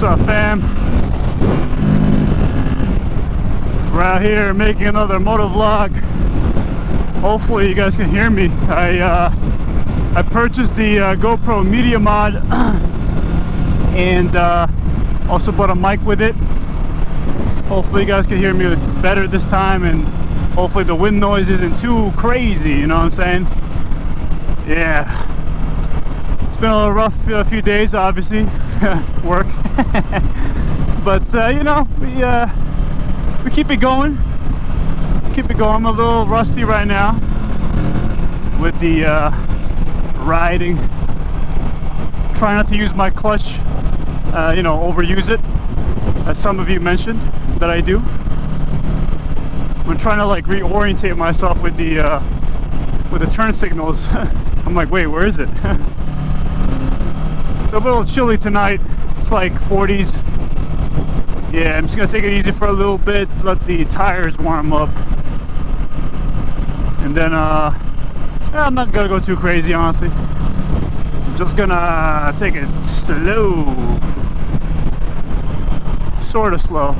What's up, fam? We're out here making another moto vlog. Hopefully you guys can hear me. I purchased the GoPro Media Mod and also bought a mic with it. Hopefully you guys can hear me better this time, and hopefully the wind noise isn't too crazy, you know what I'm saying? Yeah. It's been a little rough few days, obviously. Work. But you know, we keep it going. Keep it going. I'm a little rusty right now with the riding. Try not to use my clutch, you know, overuse it, as some of you mentioned that I do. When trying to like reorientate myself with the turn signals. I'm like, wait, where is it? It's a little chilly tonight. It's like 40s. Yeah, I'm just gonna take it easy for a little bit, let the tires warm up, and then I'm not gonna go too crazy, honestly. I'm just gonna take it slow, sort of slow.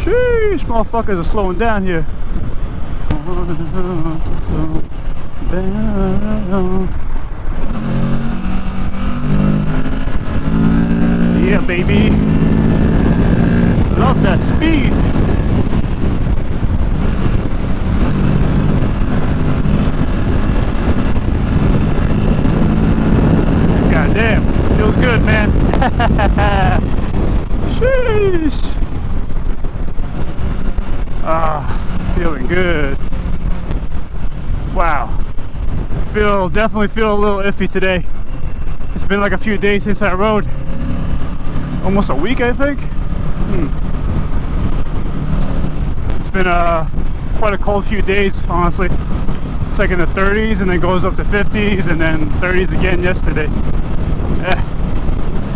Sheesh, motherfuckers are slowing down here. Yeah, baby. Love that speed. God damn, feels good, man. Sheesh. Feeling good. Wow. Definitely feel a little iffy today. It's been like a few days since I rode. Almost a week, I think. It's been quite a cold few days, honestly. It's like in the 30s and then goes up to 50s and then 30s again yesterday.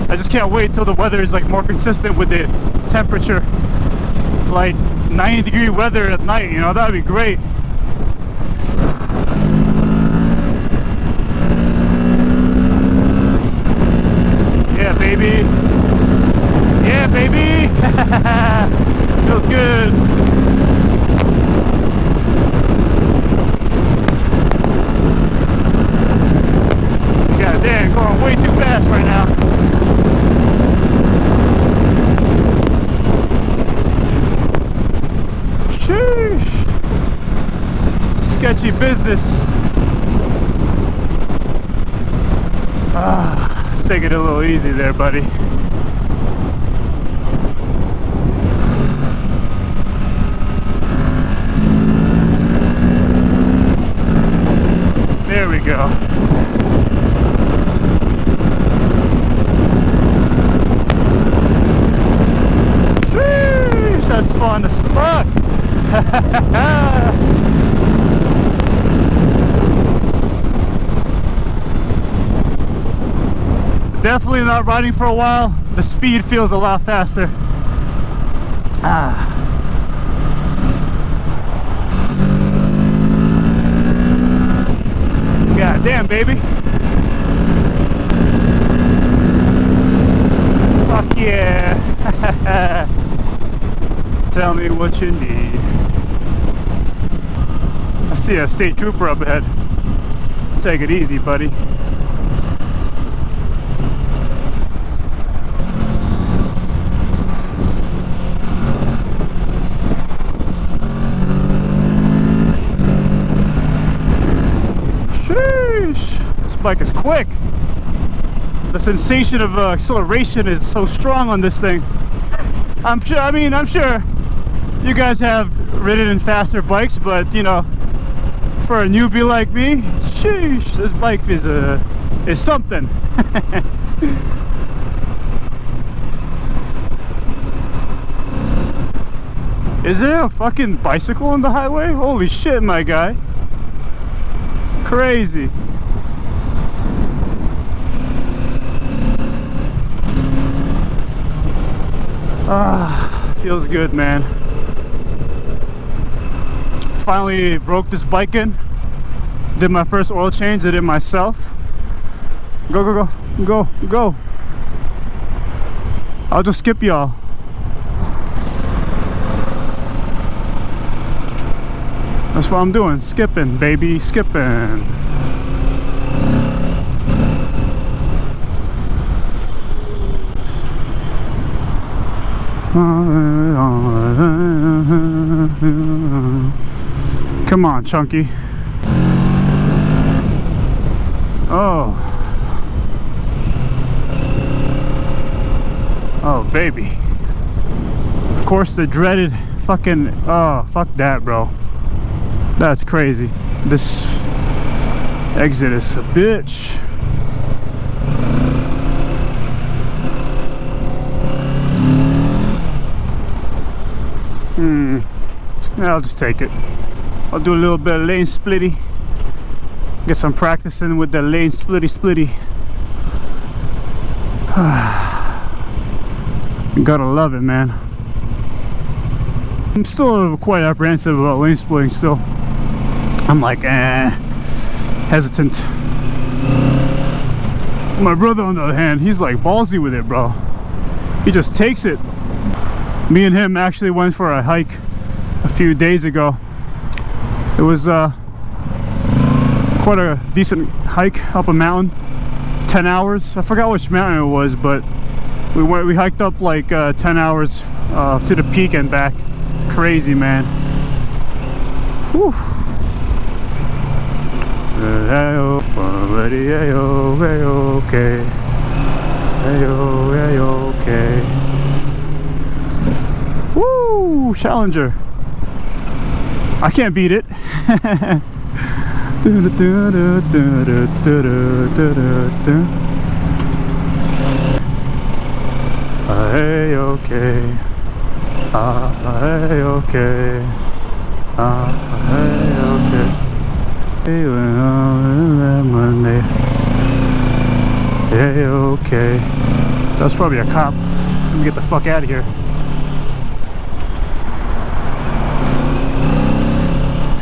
I just can't wait till the weather is like more consistent with the temperature. Like 90-degree weather at night, you know, that would be great. Yeah, baby. Yeah, baby. Feels good. God damn, going way too fast right now. Sheesh. Sketchy business. Let's take it a little easy there, buddy. There we go. Sheesh, that's fun as fuck. Definitely not riding for a while. The speed feels a lot faster. God damn, baby. Fuck yeah. Tell me what you need. I see a state trooper up ahead. Take it easy, buddy. Sheesh. This bike is quick. The sensation of acceleration is so strong on this thing. I'm sure you guys have ridden in faster bikes, but you know, for a newbie like me, sheesh, this bike is something. Is there a fucking bicycle on the highway? Holy shit, my guy. Crazy. Feels good, man. finally broke this bike in. Did my first oil change, did it myself. Go, go, go, go, go. I'll just skip y'all. That's what I'm doing, skipping, baby, skipping. Come on, Chunky. Oh. Oh, baby. Of course, the dreaded fucking... Oh, fuck that, bro. That's crazy. This exit is a bitch. Yeah, I'll just take it. I'll do a little bit of lane splitty. Get some practicing with the lane splitty. You gotta love it, man. I'm still quite apprehensive about lane splitting still. I'm like, hesitant. My brother, on the other hand, he's like ballsy with it, bro. He just takes it. Me and him actually went for a hike a few days ago. It was quite a decent hike up a mountain. 10 hours. I forgot which mountain it was, but we hiked up like 10 hours to the peak and back. Crazy, man. Whew. Okay. Woo! Challenger. I can't beat it. Hey, okay. Hey, okay. Hey, okay. Hey, okay. That's probably a cop. Let me get the fuck out of here.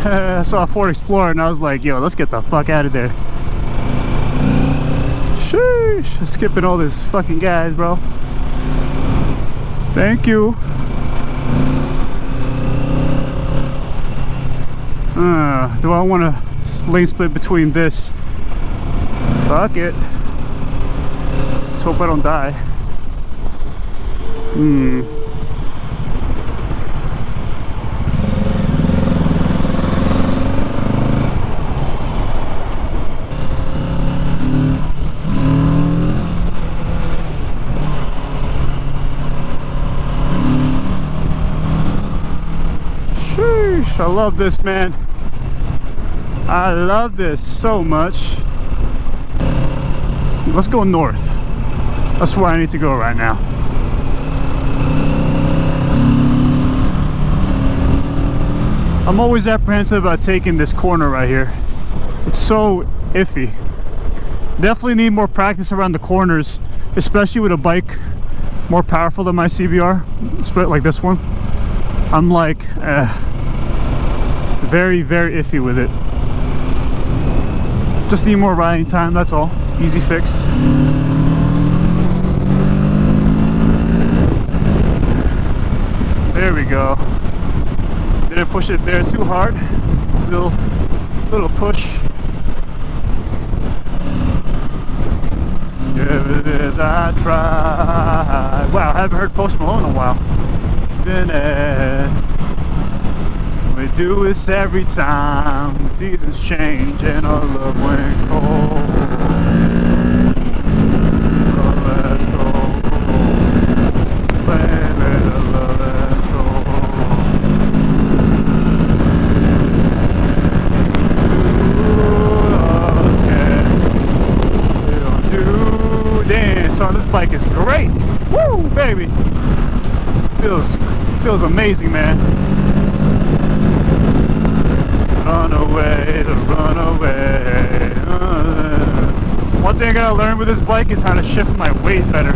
I saw a Ford Explorer and I was like, yo, let's get the fuck out of there. Sheesh, skipping all these fucking guys, bro. Thank you. Do I want to lane split between this? Fuck it. Let's hope I don't die. I love this, man. I love this so much. Let's go north. That's where I need to go right now. I'm always apprehensive about taking this corner right here. It's so iffy. Definitely need more practice around the corners, especially with a bike more powerful than my CBR, like this one. I'm like very, very iffy with it. Just need more riding time, that's all. Easy fix. There we go. Didn't push it there too hard. Little push. Give it a try. Wow, I haven't heard Post Malone in a while. We do this every time. The seasons change and our love went cold. Let's go. Baby, let's go. Okay. Do dance on this bike is great. Woo, baby. Feels amazing, man. Run away, to run away. One thing I gotta learn with this bike is how to shift my weight better.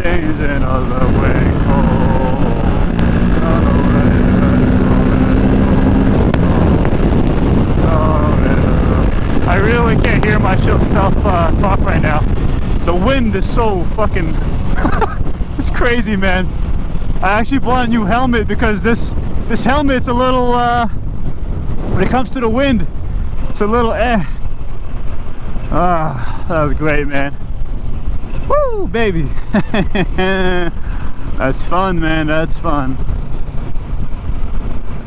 Changing all the way home. I really can't hear myself talk right now. The wind is so fucking it's crazy, man. I actually bought a new helmet because this helmet's a little when it comes to the wind, it's a little Ah, that was great, man. Woo, baby. That's fun, man. That's fun.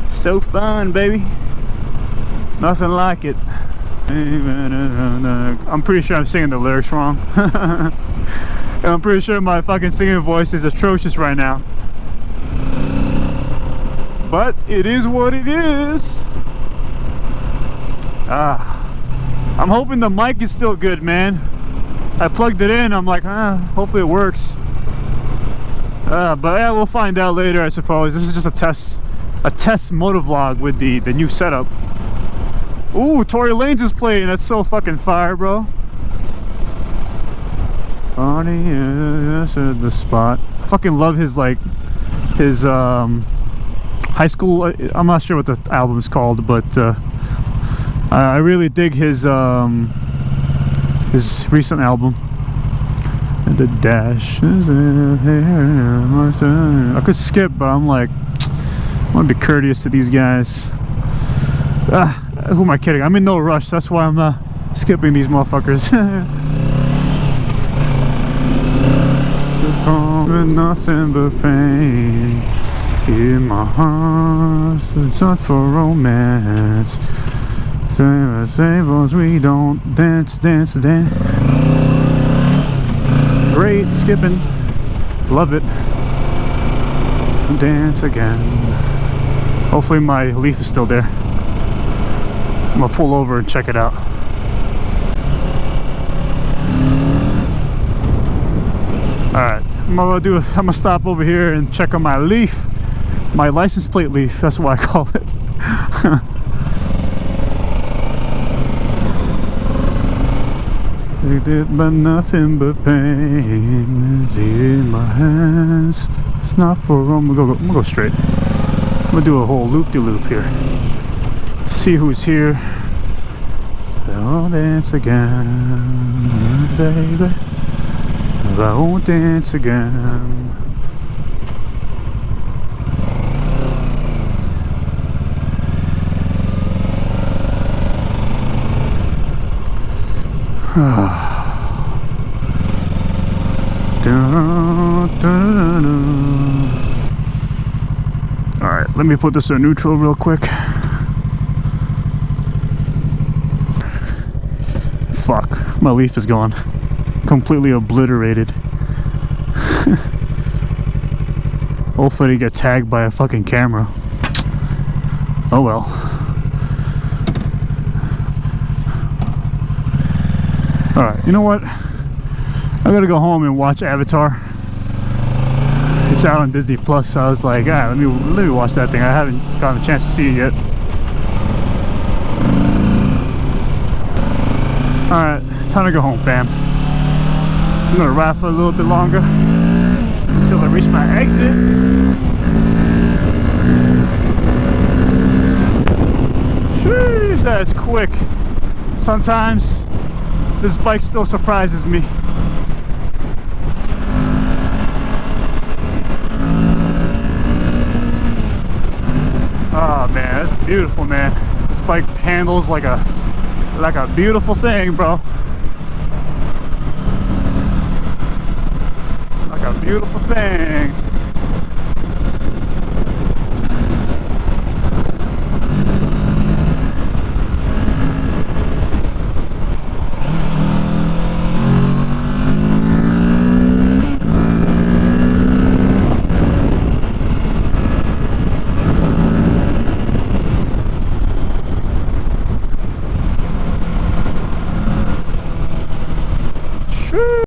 So fun, baby. Nothing like it. I'm pretty sure I'm singing the lyrics wrong. And I'm pretty sure my fucking singing voice is atrocious right now. But it is what it is. I'm hoping the mic is still good, man. I plugged it in, I'm like, hopefully it works. But yeah, we'll find out later, I suppose. This is just a test motovlog with the new setup. Ooh, Tory Lanez is playing. That's so fucking fire, bro. Funny is the spot. I fucking love his his high school. I'm not sure what the album is called, but I really dig his recent album. And the dash is here. I could skip, but I'm like, I want to be courteous to these guys. Who am I kidding? I'm in no rush. That's why I'm not skipping these motherfuckers. Nothing but pain in my heart. It's not for romance. Save we don't dance. Great skipping. Love it. Dance again. Hopefully my leaf is still there. I'm gonna pull over and check it out. Alright, I'm gonna stop over here and check on my leaf. My license plate leaf, that's what I call it. They did but nothing but pain is in my hands. It's not for I'm gonna go straight. I'm gonna do a whole loop-de-loop here. See who's here. I'll dance again, baby. I won't dance again. Alright, let me put this in neutral real quick. Fuck, my leaf is gone. Completely obliterated. Hopefully I get tagged by a fucking camera. Oh well. Alright, you know what? I gotta go home and watch Avatar. It's out on Disney Plus, so I was like, let me watch that thing. I haven't gotten a chance to see it yet. Alright, time to go home, fam. I'm gonna ride for a little bit longer until I reach my exit. Sheesh, that's quick. Sometimes this bike still surprises me. Oh man, that's beautiful, man. This bike handles like a beautiful thing, bro. Like a beautiful thing.